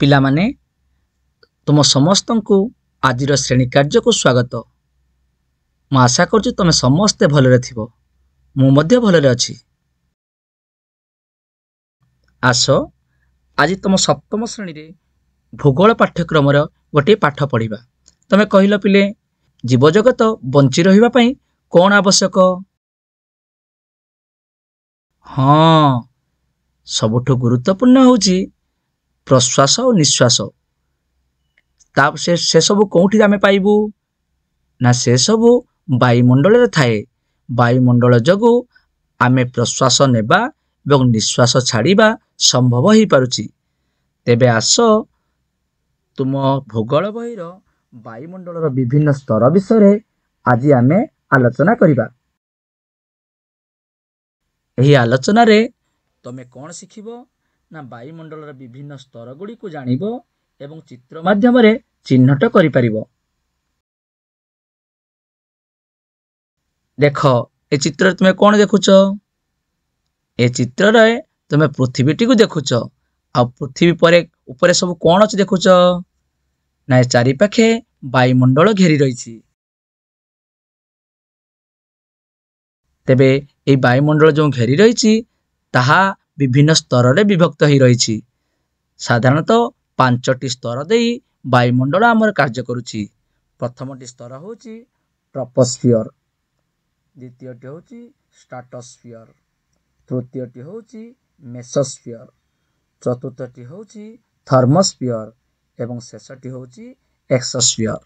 ପିଲାମାନେ तुम समस्त को आज श्रेणी कार्य को स्वागत। मैं आशा करुँ तुम समस्ते भलरे थिबो। मु मध्य भलरे अछि। आस आज तुम सप्तम श्रेणी रे भूगोल पाठ्यक्रम गोटे पाठ पढ़िबा। तमे कहिल पिले जीव जगत बंची रहिबा पई कोन आवश्यक? हाँ, सबुठ गुरुत्वपूर्ण होउची प्रश्वास और निश्वास। से सब कौटी आमे पाइबू ना से सब वायुमंडल रे थाए। वायुमंडल जगु आमे प्रश्वास नेबा एवं निश्वास छाड़िबा संभव ही पारुची। तेबे आस तुम भूगोल बहिर वायुमंडल विभिन्न स्तर विषय आज आमे आलोचना करिबा। एही आलोचना रे तमे कौन शिखिबो ना वायुमंडल विभिन्न स्तर गुडी को जानिबो एवं चित्र माध्यम रे चिन्हट करि परिबो। देख ए चित्र तुमे कौन देखुच? ए चित्र रे तुमे पृथ्वीटी को देखुच। आ पृथ्वी परे ऊपर सब कौन अछि देखुच? ना चारि पाखे वायुमंडल घेरी रहिछि। तेबे ए वायुमंडल जो घेरी रहिछि ताहा विभिन्न स्तर रे विभक्त ही रहिछि। साधारणतः 5टी स्तर देई वायुमंडल आमर कार्य करुछि। प्रथमटी स्तर होछि ट्रोपोस्फियर, द्वितीयटी होछि स्ट्राटोस्फियर, तृतीयटी होछि मेसोस्फियर, चतुर्थटी होछि थर्मोस्फियर एवं शेषटी होछि एक्सोस्फियर।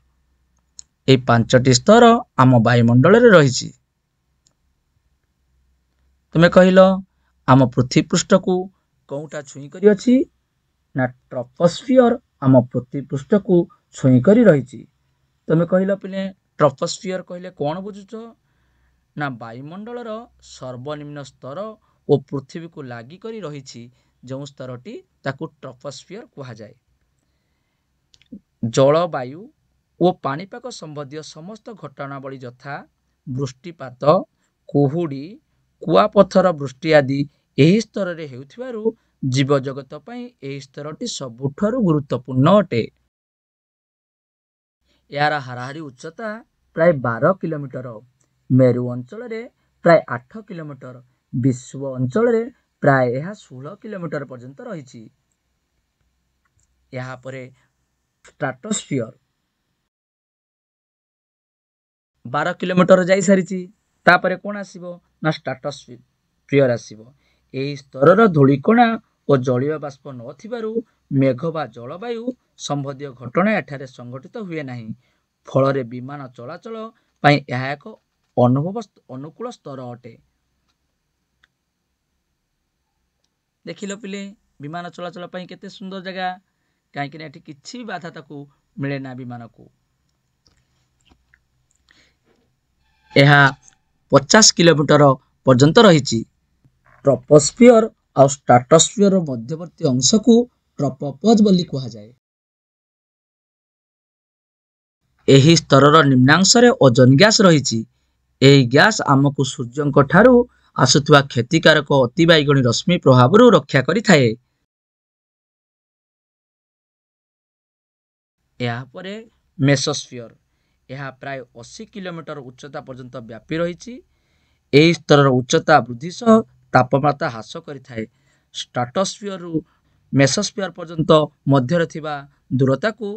ए 5टी स्तर आम वायुमंडल रे रहिछि। तुमे कहिलो आम पृथ्वी पृष्ठ को कोउटा छुई करी अछि? ना ट्रोपोस्फियर आम पृथ्वी पृष्ठ को छुई करी रहिछि। तुमे कहिलो पिले ट्रोपोस्फियर कहले कोन बुझुछ? ना वायुमंडल रो सर्वनिम्न स्तर ओ पृथ्वी को लागि करी रहिछि जो स्तरटी ताकू ट्रोपोस्फियर कहा जाए। जलवायु ओ पानीपाग संबंधी समस्त घटनावली यथा वृष्टिपात, कुहुडी, कुआपथर वृष्टि आदि एही स्तर रे हेउथिबारु जीव जगत पई एही स्तरटी सबुठारु गुरुत्वपूर्ण अटे। यार हाराहारी उच्चता प्राय 12 किलोमीटर, मेरु अंचल रे प्राय 8 किलोमीटर, विश्व अंचल रे प्राय 16 किलोमीटर पर्यंत रहिछि। यहाँ परे स्ट्राटोस्फियर 12 किलोमीटर जाई सारिछि। तापरे कोन आसीबो? ना स्ट्राटोस्फियर आसीबो। एही स्तरर धूलिकणा ओ जलीय बाष्प नथिबारु मेघ बा जलवायु संबंधी घटना एठारे संघटित हुए नाही। फल रे विमान चलाचल पई यह एक अनुकूल स्तर अटे। देखिलो पिले विमान चलाचल पई केते सुंदर जगह, काहे कि एठी किछि भी बाधा ताकू मिले ना विमान को। यह 50 किलोमीटर पर्यंत रहिछि। ट्रोपोस्फियर और स्ट्राटोस्फियर मध्यवर्ती अंश को ट्रोपोपॉज बोली कहा जाए। एही स्तरर निम्नांश रे ओजोन गैस रहिछि। एही गैस आमको सूर्यंक ठारू आसुथुवा क्षतिकारक अतिबाइगणी रश्मि प्रभावरु रक्षा करि थाए। यहाँ परे मेसोस्फियर यह प्राय 80 किलोमीटर उच्चता पर्यंत व्यापी रहिछि। एही स्तरर उच्चता वृद्धि सह तापमात्रा ह्रास करिथाए। स्ट्राटोस्फियर रु मेसोस्फियर पर्यंत मध्य थिबा दूरता को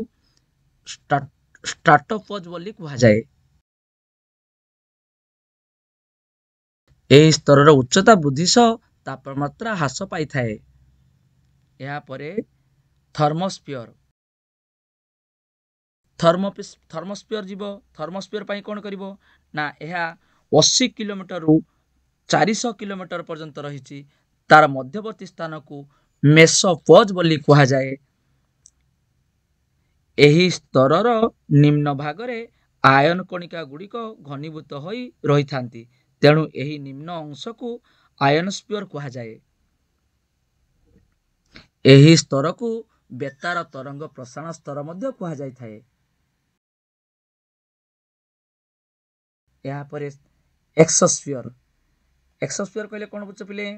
स्ट्राटोपोज बोली कहा जाए। एही स्तरर उच्चता वृद्धि सह तापमात्रा ह्रास पाई थाए। यहाँ परे थर्मोस्फियर थर्मोस्फियर जीव। थर्मोस्फियर पई कोन करिवो ना यह 80 किलोमीटर रु 400 किलोमीटर पर्यंत रहिछि। तार मध्यवर्ती स्थान को मेसोपोज बोली कहा जाए। एही स्तरर निम्न भागरे आयन कणिका गुड़िक घनीभूत होई रही थांती। तेणु एही निम्न अंश को आयनस्फियर कहा जाए। एही स्तर को बेतार तरंग प्रसारण स्तर मध्य कहा जाय थाए। यहाँ पर एक्सोस्फियर कहले कौन बुझ पिले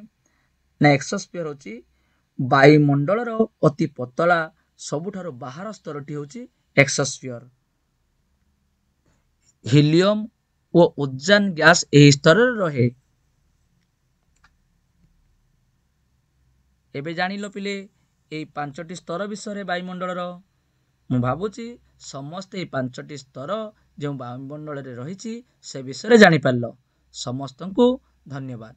ना एक्सोस्फियर होची वायुमंडल अति पतला ସବୁଠାରୁ ବାହାର ସ୍ତରଟି ହେଉଛି ଏକ୍ସୋସ୍ଫିୟର। ହିଲିୟମ ଓ ଓଜୋନ ଗ୍ୟାସ ଏହି ସ୍ତରରେ ରହେ। ଏବେ ଜାଣିଲ ପିଲେ ଏଇ 5ଟି ସ୍ତର ବିଷୟରେ ବାୟୁମଣ୍ଡଳର। ମୁଁ ଭାବୁଛି ସମସ୍ତେ ଏଇ 5ଟି ସ୍ତର ଯେଉଁ ବାୟୁମଣ୍ଡଳରେ ରହିଛି ସେ ବିଷୟରେ ଜାଣିପାରିଲ। ସମସ୍ତଙ୍କୁ ଧନ୍ୟବାଦ।